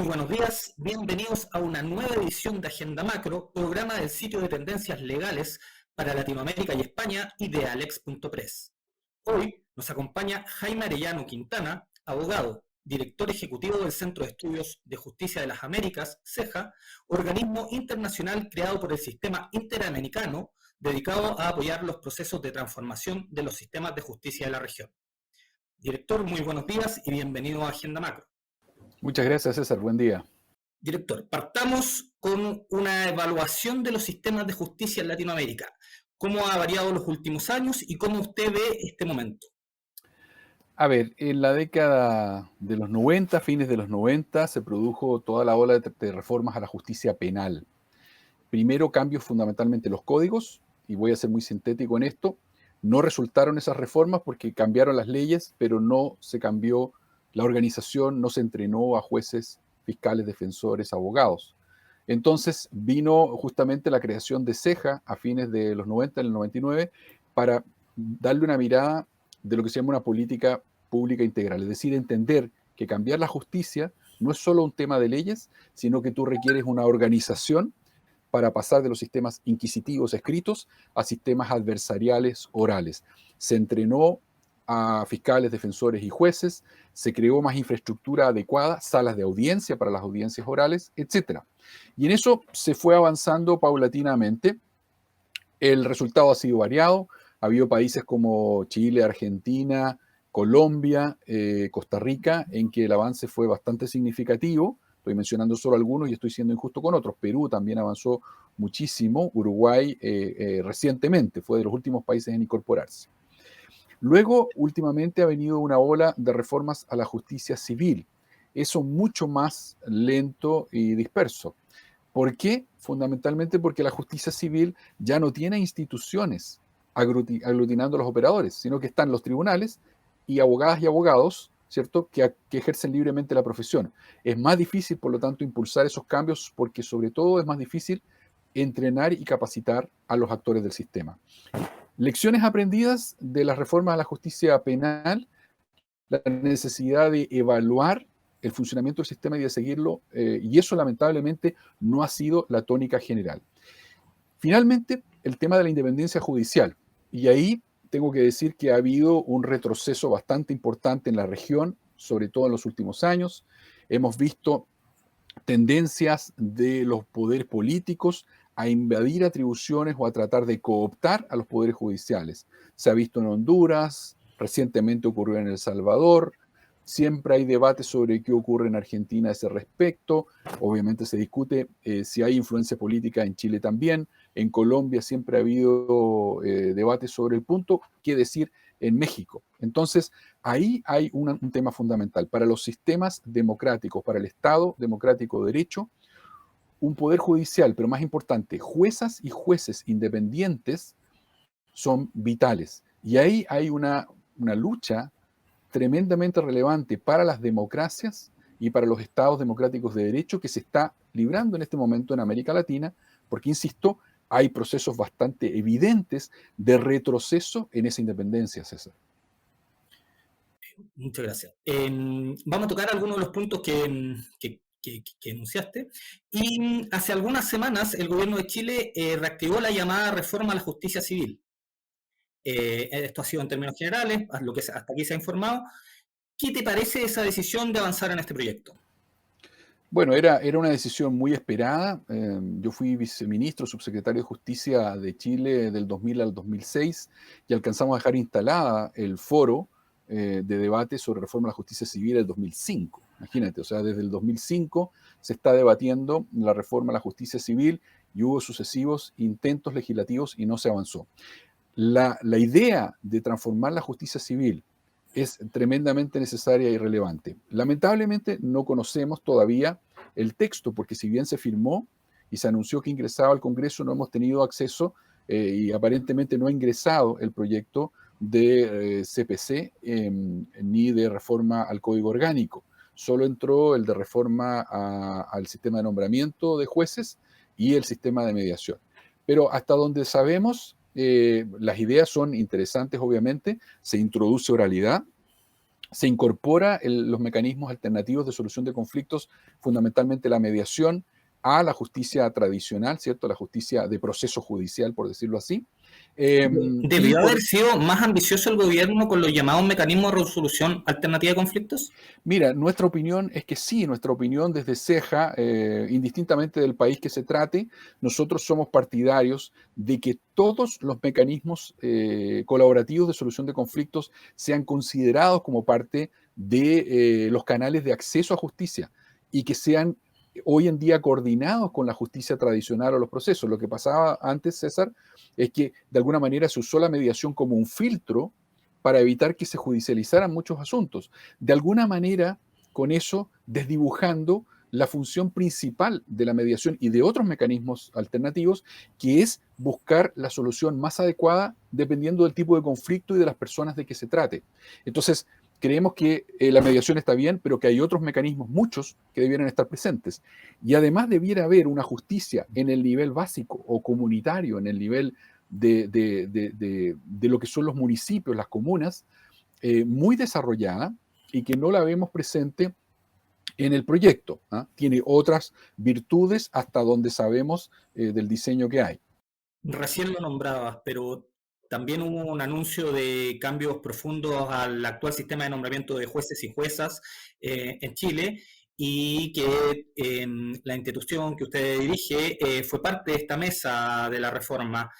Muy buenos días, bienvenidos a una nueva edición de Agenda Macro, programa del sitio de tendencias legales para Latinoamérica y España y de Alex.press. Hoy nos acompaña Jaime Arellano Quintana, abogado, director ejecutivo del Centro de Estudios de Justicia de las Américas, CEJA, organismo internacional creado por el Sistema Interamericano dedicado a apoyar los procesos de transformación de los sistemas de justicia de la región. Director, muy buenos días y bienvenido a Agenda Macro. Muchas gracias, César. Buen día. Director, partamos con una evaluación de los sistemas de justicia en Latinoamérica. ¿Cómo ha variado los últimos años y cómo usted ve este momento? A ver, en la década de los 90, fines de los 90, se produjo toda la ola de reformas a la justicia penal. Primero, cambios fundamentalmente en los códigos, y voy a ser muy sintético en esto. No resultaron esas reformas porque cambiaron las leyes, pero no se cambió la organización, no se entrenó a jueces, fiscales, defensores, abogados. Entonces vino justamente la creación de CEJA a fines de los 90, en el 99, para darle una mirada de lo que se llama una política pública integral, es decir, entender que cambiar la justicia no es solo un tema de leyes, sino que tú requieres una organización para pasar de los sistemas inquisitivos escritos a sistemas adversariales orales. Se entrenó a fiscales, defensores y jueces, se creó más infraestructura adecuada, salas de audiencia para las audiencias orales, etc. Y en eso se fue avanzando paulatinamente. El resultado ha sido variado. Ha habido países como Chile, Argentina, Colombia, Costa Rica, en que el avance fue bastante significativo. Estoy mencionando solo algunos y estoy siendo injusto con otros. Perú también avanzó muchísimo. Uruguay recientemente fue de los últimos países en incorporarse. Luego, últimamente, ha venido una ola de reformas a la justicia civil. Eso mucho más lento y disperso. ¿Por qué? Fundamentalmente porque la justicia civil ya no tiene instituciones aglutinando a los operadores, sino que están los tribunales y abogadas y abogados, ¿cierto?, que ejercen libremente la profesión. Es más difícil, por lo tanto, impulsar esos cambios porque sobre todo es más difícil entrenar y capacitar a los actores del sistema. Lecciones aprendidas de las reformas a la justicia penal: la necesidad de evaluar el funcionamiento del sistema y de seguirlo, y eso lamentablemente no ha sido la tónica general. Finalmente, el tema de la independencia judicial, y ahí tengo que decir que ha habido un retroceso bastante importante en la región, sobre todo en los últimos años. Hemos visto tendencias de los poderes políticos a invadir atribuciones o a tratar de cooptar a los poderes judiciales. Se ha visto en Honduras, recientemente ocurrió en El Salvador, siempre hay debates sobre qué ocurre en Argentina a ese respecto. Obviamente se discute si hay influencia política en Chile también. En Colombia siempre ha habido debates sobre el punto, qué decir en México. Entonces, ahí hay un tema fundamental. Para los sistemas democráticos, para el Estado democrático de derecho, un poder judicial, pero más importante, juezas y jueces independientes son vitales. Y ahí hay una lucha tremendamente relevante para las democracias y para los estados democráticos de derecho que se está librando en este momento en América Latina, porque, insisto, hay procesos bastante evidentes de retroceso en esa independencia, César. Muchas gracias. Vamos a tocar algunos de los puntos que enunciaste. Y hace algunas semanas el gobierno de Chile reactivó la llamada reforma a la justicia civil. Esto ha sido en términos generales, lo que hasta aquí se ha informado. ¿Qué te parece esa decisión de avanzar en este proyecto? Bueno, era una decisión muy esperada. Yo fui viceministro, subsecretario de Justicia de Chile del 2000 al 2006 y alcanzamos a dejar instalada el foro de debate sobre reforma a la justicia civil en el 2005. Imagínate, o sea, desde el 2005 se está debatiendo la reforma a la justicia civil y hubo sucesivos intentos legislativos y no se avanzó. La idea de transformar la justicia civil es tremendamente necesaria y relevante. Lamentablemente no conocemos todavía el texto, porque si bien se firmó y se anunció que ingresaba al Congreso, no hemos tenido acceso y aparentemente no ha ingresado el proyecto de CPC ni de reforma al Código Orgánico. Solo entró el de reforma al sistema de nombramiento de jueces y el sistema de mediación. Pero hasta donde sabemos, las ideas son interesantes, obviamente. Se introduce oralidad, se incorpora los mecanismos alternativos de solución de conflictos, fundamentalmente la mediación, a la justicia tradicional, ¿cierto? La justicia de proceso judicial, por decirlo así. Y ¿Debió haber sido más ambicioso el gobierno con los llamados mecanismos de resolución alternativa de conflictos? mira, nuestra opinión es que sí, nuestra opinión desde CEJA, indistintamente del país que se trate, nosotros somos partidarios de que todos los mecanismos colaborativos de solución de conflictos sean considerados como parte de los canales de acceso a justicia y que sean hoy en día coordinados con la justicia tradicional o los procesos. Lo que pasaba antes, César, es que de alguna manera se usó la mediación como un filtro para evitar que se judicializaran muchos asuntos. De alguna manera, con eso, desdibujando la función principal de la mediación y de otros mecanismos alternativos, que es buscar la solución más adecuada dependiendo del tipo de conflicto y de las personas de que se trate. Entonces, creemos que la mediación está bien, pero que hay otros mecanismos, muchos, que debieran estar presentes. Y además debiera haber una justicia en el nivel básico o comunitario, en el nivel de lo que son los municipios, las comunas, muy desarrollada y que no la vemos presente en el proyecto. ¿Ah? Tiene otras virtudes hasta donde sabemos del diseño que hay. Recién lo nombrabas, pero también hubo un anuncio de cambios profundos al actual sistema de nombramiento de jueces y juezas en Chile y que la institución que usted dirige fue parte de esta mesa de la reforma.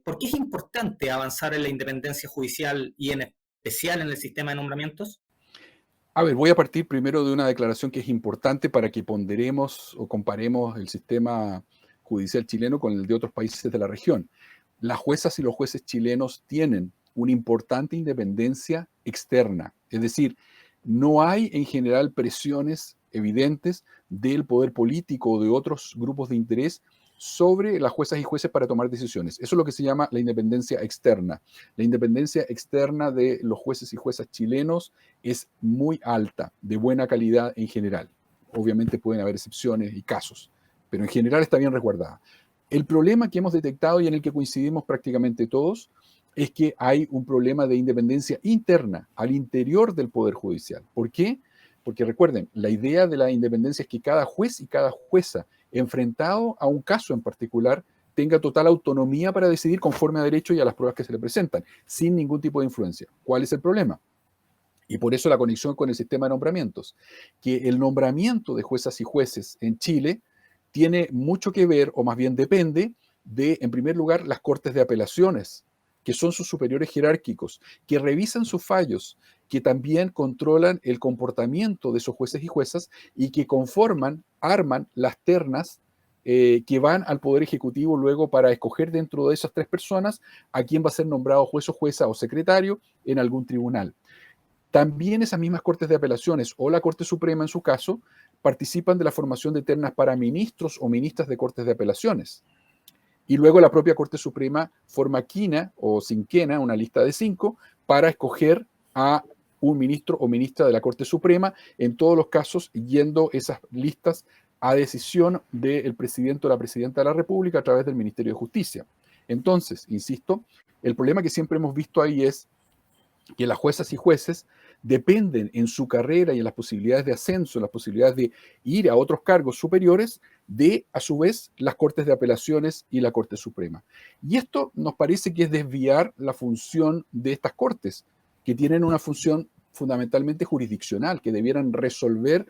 ¿Por qué es importante avanzar en la independencia judicial y en especial en el sistema de nombramientos? A ver, voy a partir primero de una declaración que es importante para que ponderemos o comparemos el sistema judicial chileno con el de otros países de la región. Las juezas y los jueces chilenos tienen una importante independencia externa, es decir, no hay en general presiones evidentes del poder político o de otros grupos de interés sobre las juezas y jueces para tomar decisiones. Eso es lo que se llama la independencia externa. La independencia externa de los jueces y juezas chilenos es muy alta, de buena calidad en general. Obviamente pueden haber excepciones y casos, pero en general está bien resguardada. El problema que hemos detectado y en el que coincidimos prácticamente todos es que hay un problema de independencia interna, al interior del Poder Judicial. ¿Por qué? Porque recuerden, la idea de la independencia es que cada juez y cada jueza, enfrentado a un caso en particular, tenga total autonomía para decidir conforme a derecho y a las pruebas que se le presentan, sin ningún tipo de influencia. ¿Cuál es el problema? Y por eso la conexión con el sistema de nombramientos, que el nombramiento de juezas y jueces en Chile tiene mucho que ver, o más bien depende, de, en primer lugar, las cortes de apelaciones, que son sus superiores jerárquicos, que revisan sus fallos, que también controlan el comportamiento de esos jueces y juezas y que conforman, arman las ternas que van al Poder Ejecutivo luego para escoger dentro de esas tres personas a quién va a ser nombrado juez o jueza o secretario en algún tribunal. También esas mismas cortes de apelaciones o la Corte Suprema en su caso participan de la formación de ternas para ministros o ministras de cortes de apelaciones. Y luego la propia Corte Suprema forma quina o cinquena, una lista de 5, para escoger a un ministro o ministra de la Corte Suprema, en todos los casos yendo esas listas a decisión del presidente o la presidenta de la República a través del Ministerio de Justicia. Entonces, insisto, el problema que siempre hemos visto ahí es que las juezas y jueces dependen en su carrera y en las posibilidades de ascenso, en las posibilidades de ir a otros cargos superiores, de, a su vez, las Cortes de Apelaciones y la Corte Suprema. Y esto nos parece que es desviar la función de estas Cortes, que tienen una función fundamentalmente jurisdiccional, que debieran resolver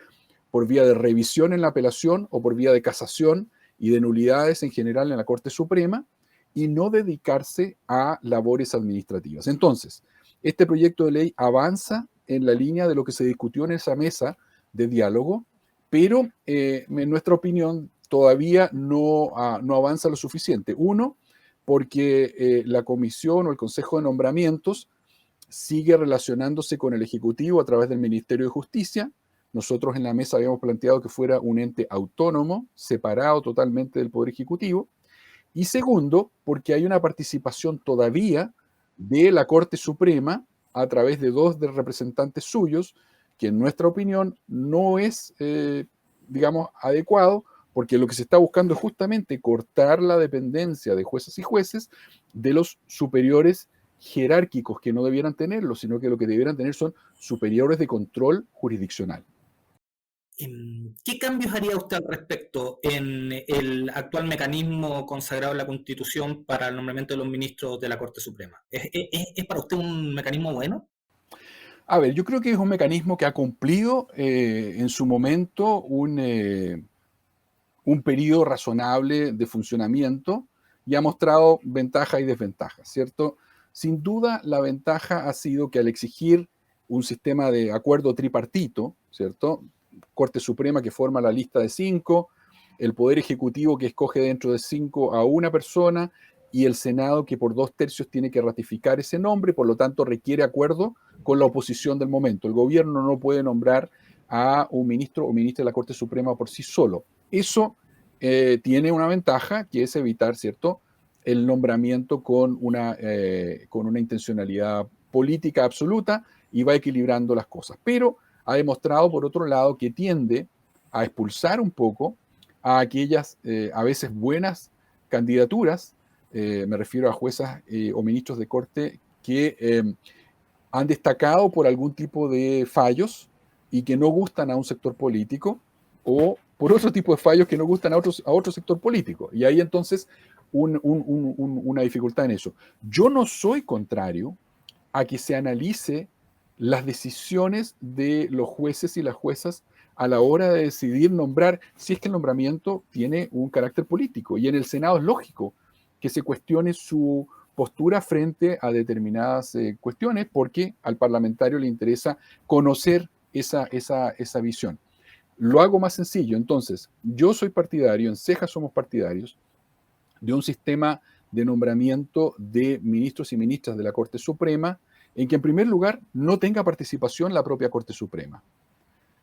por vía de revisión en la apelación o por vía de casación y de nulidades en general en la Corte Suprema, y no dedicarse a labores administrativas. Entonces, este proyecto de ley avanza en la línea de lo que se discutió en esa mesa de diálogo, pero en nuestra opinión todavía no avanza lo suficiente. Uno, porque la comisión o el Consejo de Nombramientos sigue relacionándose con el Ejecutivo a través del Ministerio de Justicia. Nosotros en la mesa habíamos planteado que fuera un ente autónomo, separado totalmente del Poder Ejecutivo. Y segundo, porque hay una participación todavía de la Corte Suprema a través de dos de representantes suyos, que en nuestra opinión no es, digamos, adecuado, porque lo que se está buscando es justamente cortar la dependencia de jueces y jueces de los superiores jerárquicos que no debieran tenerlo, sino que lo que debieran tener son superiores de control jurisdiccional. ¿Qué cambios haría usted al respecto en el actual mecanismo consagrado en la Constitución para el nombramiento de los ministros de la Corte Suprema? ¿Es para usted un mecanismo bueno? A ver, yo creo que es un mecanismo que ha cumplido en su momento un periodo razonable de funcionamiento y ha mostrado ventajas y desventajas, ¿cierto? Sin duda, la ventaja ha sido que al exigir un sistema de acuerdo tripartito, ¿cierto? Corte Suprema que forma la lista de 5, el Poder Ejecutivo que escoge dentro de 5 a una persona y el Senado que por 2/3 tiene que ratificar ese nombre, por lo tanto requiere acuerdo con la oposición del momento. El gobierno no puede nombrar a un ministro o ministra de la Corte Suprema por sí solo. Eso tiene una ventaja que es evitar, ¿cierto?, el nombramiento con una intencionalidad política absoluta y va equilibrando las cosas. Pero ha demostrado, por otro lado, que tiende a expulsar un poco a aquellas a veces buenas candidaturas, me refiero a juezas o ministros de corte que han destacado por algún tipo de fallos y que no gustan a un sector político o por otro tipo de fallos que no gustan a otro sector político. Y hay entonces una dificultad en eso. Yo no soy contrario a que se analice las decisiones de los jueces y las juezas a la hora de decidir nombrar, si es que el nombramiento tiene un carácter político. Y en el Senado es lógico que se cuestione su postura frente a determinadas cuestiones, porque al parlamentario le interesa conocer esa visión. Lo hago más sencillo. Entonces, yo soy partidario, en Cejas somos partidarios, de un sistema de nombramiento de ministros y ministras de la Corte Suprema, en que en primer lugar no tenga participación la propia Corte Suprema.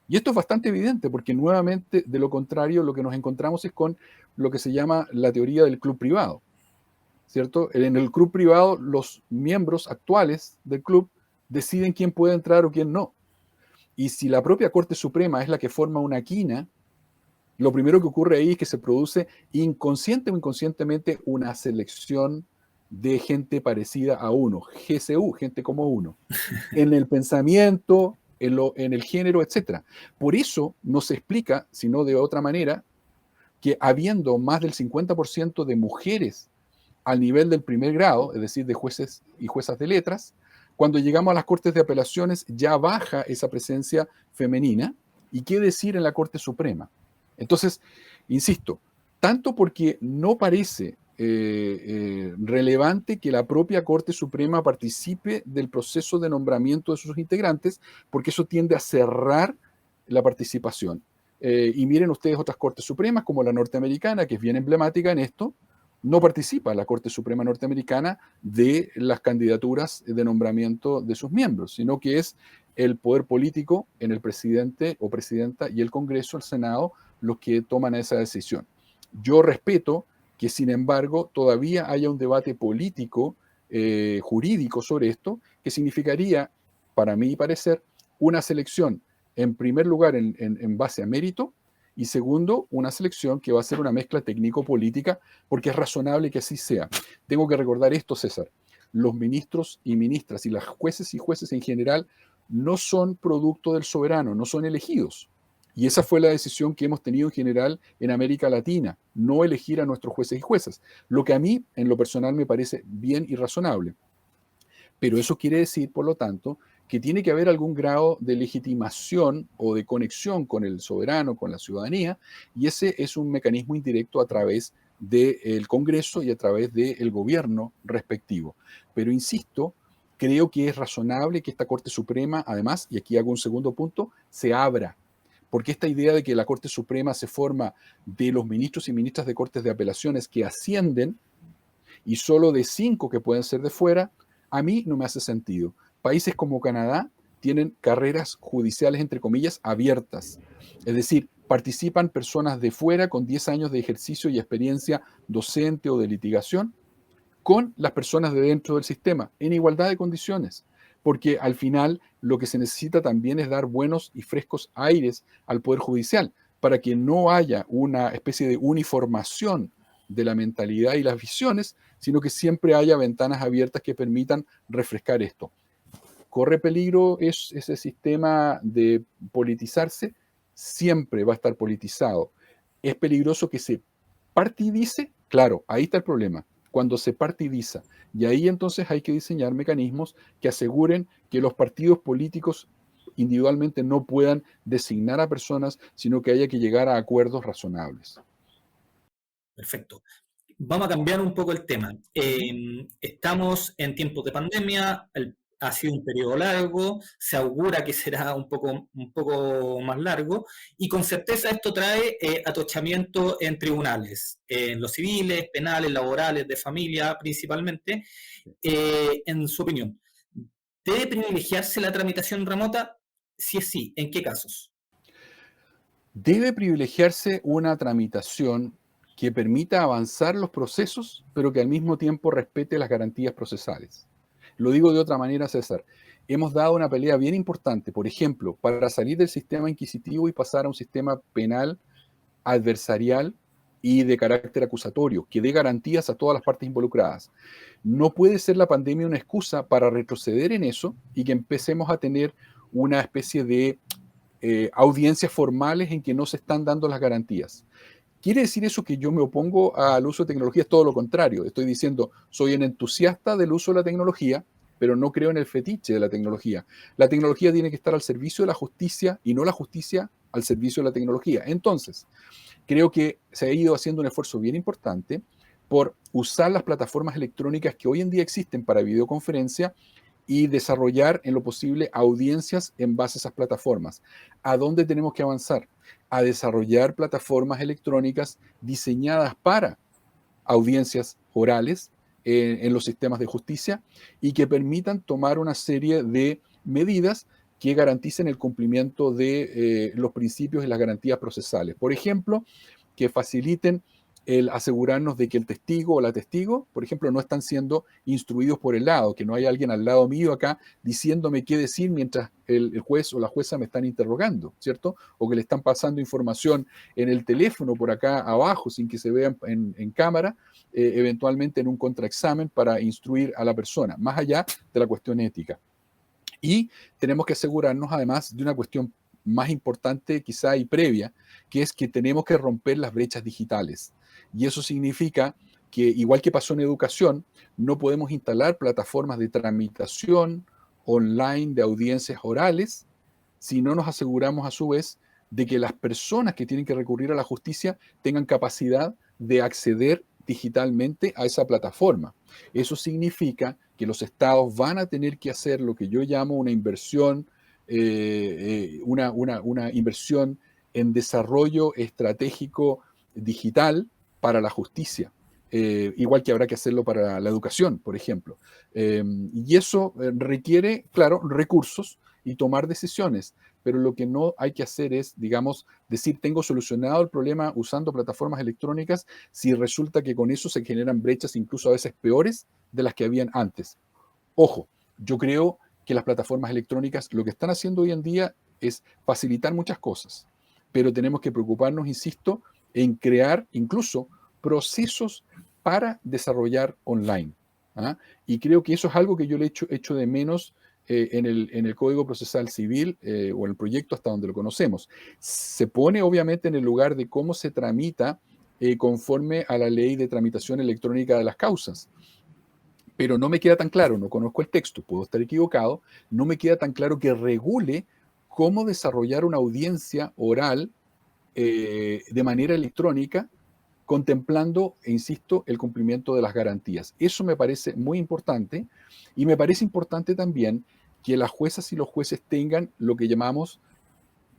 Y esto es bastante evidente porque nuevamente, de lo contrario, lo que nos encontramos es con lo que se llama la teoría del club privado, ¿cierto? En el club privado, los miembros actuales del club deciden quién puede entrar o quién no. Y si la propia Corte Suprema es la que forma una quina, lo primero que ocurre ahí es que se produce inconsciente o inconscientemente una selección de gente parecida a uno, GCU, gente como uno, en el pensamiento, en el género, etc. Por eso no se explica, sino de otra manera, que habiendo más del 50% de mujeres al nivel del primer grado, es decir, de jueces y juezas de letras, cuando llegamos a las Cortes de Apelaciones ya baja esa presencia femenina, y qué decir en la Corte Suprema. Entonces, insisto, tanto porque no parece relevante que la propia Corte Suprema participe del proceso de nombramiento de sus integrantes, porque eso tiende a cerrar la participación. Y miren ustedes otras Cortes Supremas, como la norteamericana, que es bien emblemática en esto, no participa la Corte Suprema norteamericana de las candidaturas de nombramiento de sus miembros, sino que es el poder político en el presidente o presidenta y el Congreso, el Senado, los que toman esa decisión. Yo respeto que, sin embargo, todavía haya un debate político, jurídico sobre esto, que significaría, para mi parecer, una selección, en primer lugar, en base a mérito, y segundo, una selección que va a ser una mezcla técnico-política, porque es razonable que así sea. Tengo que recordar esto, César. Los ministros y ministras y las jueces y jueces en general no son producto del soberano, no son elegidos. Y esa fue la decisión que hemos tenido en general en América Latina, no elegir a nuestros jueces y juezas, lo que a mí, en lo personal, me parece bien y razonable. Pero eso quiere decir, por lo tanto, que tiene que haber algún grado de legitimación o de conexión con el soberano, con la ciudadanía, y ese es un mecanismo indirecto a través del Congreso y a través del gobierno respectivo. Pero insisto, creo que es razonable que esta Corte Suprema, además, y aquí hago un segundo punto, se abra. Porque esta idea de que la Corte Suprema se forma de los ministros y ministras de cortes de apelaciones que ascienden y solo de 5 que pueden ser de fuera, a mí no me hace sentido. Países como Canadá tienen carreras judiciales, entre comillas, abiertas. Es decir, participan personas de fuera con 10 años de ejercicio y experiencia docente o de litigación con las personas de dentro del sistema, en igualdad de condiciones. Porque al final lo que se necesita también es dar buenos y frescos aires al Poder Judicial, para que no haya una especie de uniformación de la mentalidad y las visiones, sino que siempre haya ventanas abiertas que permitan refrescar esto. ¿Corre peligro ese sistema de politizarse? Siempre va a estar politizado. ¿Es peligroso que se partidice? Claro, ahí está el problema. Cuando se partidiza. Y ahí entonces hay que diseñar mecanismos que aseguren que los partidos políticos individualmente no puedan designar a personas, sino que haya que llegar a acuerdos razonables. Perfecto. Vamos a cambiar un poco el tema. Estamos en tiempos de pandemia, ha sido un periodo largo, se augura que será un poco más largo, y con certeza esto trae atochamiento en tribunales, en los civiles, penales, laborales, de familia principalmente. En su opinión, ¿debe privilegiarse la tramitación remota? Si es sí, ¿en qué casos? Debe privilegiarse una tramitación que permita avanzar los procesos, pero que al mismo tiempo respete las garantías procesales. Lo digo de otra manera, César. Hemos dado una pelea bien importante, por ejemplo, para salir del sistema inquisitivo y pasar a un sistema penal adversarial y de carácter acusatorio, que dé garantías a todas las partes involucradas. No puede ser la pandemia una excusa para retroceder en eso y que empecemos a tener una especie de audiencias formales en que no se están dando las garantías. ¿Quiere decir eso que yo me opongo al uso de tecnología? Es todo lo contrario. Estoy diciendo, soy un entusiasta del uso de la tecnología, pero no creo en el fetiche de la tecnología. La tecnología tiene que estar al servicio de la justicia y no la justicia al servicio de la tecnología. Entonces, creo que se ha ido haciendo un esfuerzo bien importante por usar las plataformas electrónicas que hoy en día existen para videoconferencia y desarrollar en lo posible audiencias en base a esas plataformas. ¿A dónde tenemos que avanzar? A desarrollar plataformas electrónicas diseñadas para audiencias orales en los sistemas de justicia y que permitan tomar una serie de medidas que garanticen el cumplimiento de los principios y las garantías procesales. Por ejemplo, que faciliten el asegurarnos de que el testigo o la testigo, por ejemplo, no están siendo instruidos por el lado, que no hay alguien al lado mío acá diciéndome qué decir mientras el juez o la jueza me están interrogando, ¿cierto? O que le están pasando información en el teléfono por acá abajo sin que se vea en cámara, eventualmente en un contraexamen para instruir a la persona, más allá de la cuestión ética. Y tenemos que asegurarnos además de una cuestión más importante quizá y previa, que es que tenemos que romper las brechas digitales. Y eso significa que, igual que pasó en educación, no podemos instalar plataformas de tramitación online de audiencias orales si no nos aseguramos a su vez de que las personas que tienen que recurrir a la justicia tengan capacidad de acceder digitalmente a esa plataforma. Eso significa que los estados van a tener que hacer lo que yo llamo una inversión, una inversión en desarrollo estratégico digital para la justicia. Igual que habrá que hacerlo para la educación, por ejemplo. Y eso requiere, claro, recursos y tomar decisiones, pero lo que no hay que hacer es, digamos, decir, tengo solucionado el problema usando plataformas electrónicas, si resulta que con eso se generan brechas incluso a veces peores de las que habían antes. Ojo, yo creo que las plataformas electrónicas lo que están haciendo hoy en día es facilitar muchas cosas, pero tenemos que preocuparnos, insisto, en crear incluso procesos para desarrollar online. ¿Ah? Y creo que eso es algo que yo le echo de menos en el Código Procesal Civil o en el proyecto hasta donde lo conocemos. Se pone obviamente en el lugar de cómo se tramita conforme a la ley de tramitación electrónica de las causas. Pero no me queda tan claro, no conozco el texto, puedo estar equivocado, no me queda tan claro que regule cómo desarrollar una audiencia oral de manera electrónica, contemplando, e insisto, el cumplimiento de las garantías. Eso me parece muy importante y me parece importante también que las juezas y los jueces tengan lo que llamamos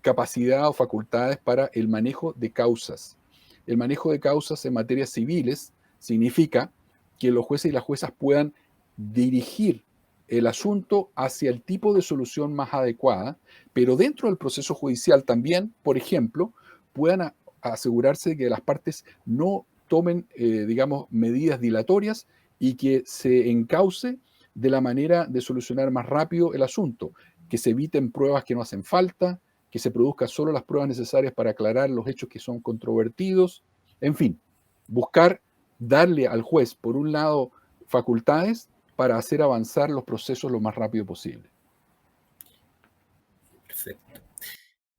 capacidad o facultades para el manejo de causas. El manejo de causas en materias civiles significa que los jueces y las juezas puedan dirigir el asunto hacia el tipo de solución más adecuada, pero dentro del proceso judicial también, por ejemplo, puedan asegurarse de que las partes no tomen, digamos, medidas dilatorias y que se encauce de la manera de solucionar más rápido el asunto, que se eviten pruebas que no hacen falta, que se produzcan solo las pruebas necesarias para aclarar los hechos que son controvertidos, en fin, buscar darle al juez, por un lado, facultades para hacer avanzar los procesos lo más rápido posible. Perfecto.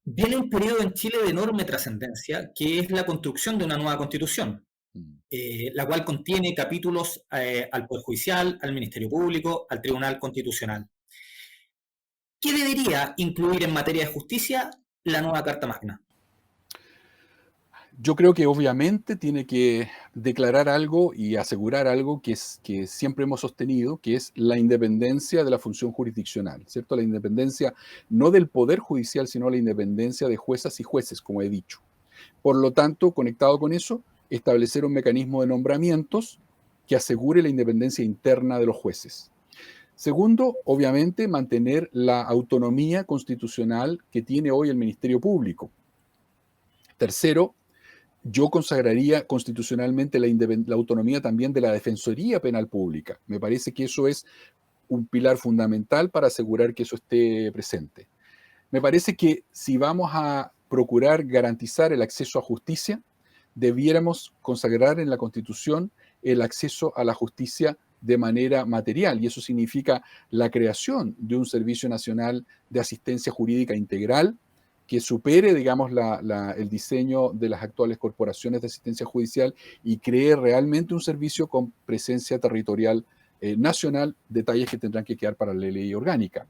Viene un periodo en Chile de enorme trascendencia, que es la construcción de una nueva constitución, la cual contiene capítulos al Poder Judicial, al Ministerio Público, al Tribunal Constitucional. ¿Qué debería incluir en materia de justicia la nueva Carta Magna? Yo creo que obviamente tiene que declarar algo y asegurar algo que siempre hemos sostenido, que es la independencia de la función jurisdiccional, ¿cierto? La independencia no del Poder Judicial, sino la independencia de juezas y jueces, como he dicho. Por lo tanto, conectado con eso, establecer un mecanismo de nombramientos que asegure la independencia interna de los jueces. Segundo, obviamente, mantener la autonomía constitucional que tiene hoy el Ministerio Público. Tercero, yo consagraría constitucionalmente la autonomía también de la Defensoría Penal Pública. Me parece que eso es un pilar fundamental para asegurar que eso esté presente. Me parece que si vamos a procurar garantizar el acceso a justicia, debiéramos consagrar en la Constitución el acceso a la justicia de manera material, y eso significa la creación de un Servicio Nacional de Asistencia Jurídica Integral que supere, digamos, el diseño de las actuales corporaciones de asistencia judicial y cree realmente un servicio con presencia territorial nacional, detalles que tendrán que quedar para la ley orgánica.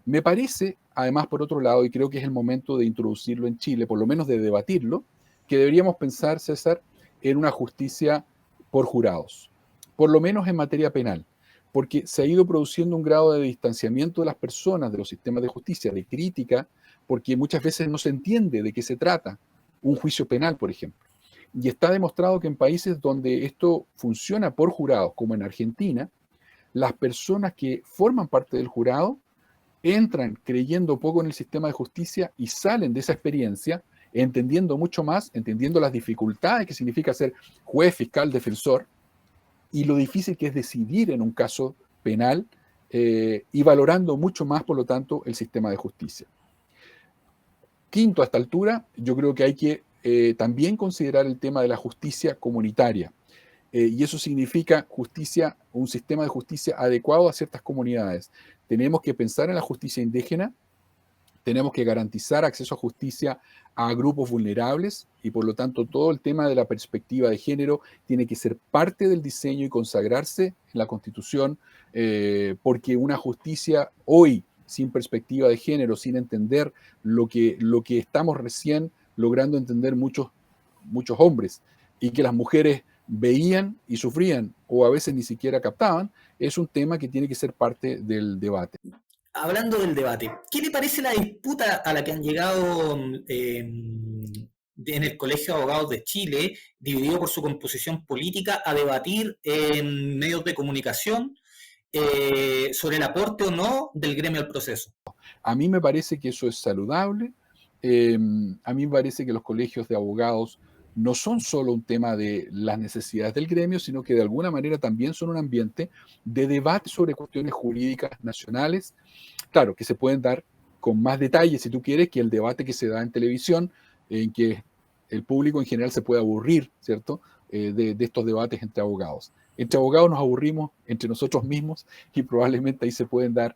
Me parece, además, por otro lado, y creo que es el momento de introducirlo en Chile, por lo menos de debatirlo, que deberíamos pensar, César, en una justicia por jurados, por lo menos en materia penal, porque se ha ido produciendo un grado de distanciamiento de las personas de los sistemas de justicia, de crítica, porque muchas veces no se entiende de qué se trata un juicio penal, por ejemplo. Y está demostrado que en países donde esto funciona por jurados, como en Argentina, las personas que forman parte del jurado entran creyendo poco en el sistema de justicia y salen de esa experiencia entendiendo mucho más, entendiendo las dificultades que significa ser juez, fiscal, defensor, y lo difícil que es decidir en un caso penal, y valorando mucho más, por lo tanto, el sistema de justicia. Quinto, a esta altura, yo creo que hay que también considerar el tema de la justicia comunitaria. Y eso significa justicia, un sistema de justicia adecuado a ciertas comunidades. Tenemos que pensar en la justicia indígena, tenemos que garantizar acceso a justicia a grupos vulnerables y por lo tanto todo el tema de la perspectiva de género tiene que ser parte del diseño y consagrarse en la Constitución, porque una justicia hoy sin perspectiva de género, sin entender lo que estamos recién logrando entender muchos hombres y que las mujeres veían y sufrían o a veces ni siquiera captaban, es un tema que tiene que ser parte del debate. Hablando del debate, ¿qué le parece la disputa a la que han llegado en el Colegio de Abogados de Chile, dividido por su composición política, a debatir en medios de comunicación sobre el aporte o no del gremio al proceso? A mí me parece que eso es saludable. A mí me parece que los colegios de abogados no son solo un tema de las necesidades del gremio, sino que de alguna manera también son un ambiente de debate sobre cuestiones jurídicas nacionales, claro, que se pueden dar con más detalle, si tú quieres, que el debate que se da en televisión, en que el público en general se puede aburrir, ¿cierto?, de estos debates entre abogados. Entre abogados nos aburrimos entre nosotros mismos y probablemente ahí se pueden dar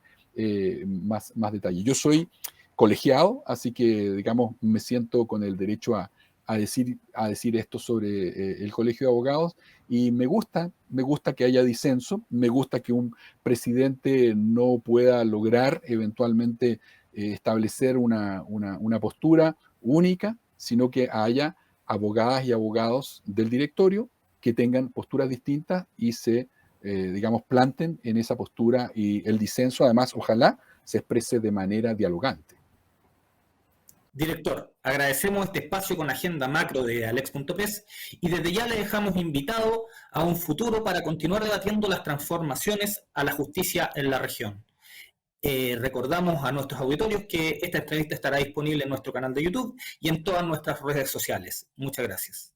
más detalles. Yo soy colegiado, así que, digamos, me siento con el derecho a decir esto sobre el colegio de abogados y me gusta que haya disenso, me gusta que un presidente no pueda lograr eventualmente establecer una postura única, sino que haya abogadas y abogados del directorio que tengan posturas distintas y se, digamos, planten en esa postura y el disenso, además, ojalá se exprese de manera dialogante. Director, agradecemos este espacio con agenda macro de Alex.press y desde ya le dejamos invitado a un futuro para continuar debatiendo las transformaciones a la justicia en la región. Recordamos a nuestros auditorios que esta entrevista estará disponible en nuestro canal de YouTube y en todas nuestras redes sociales. Muchas gracias.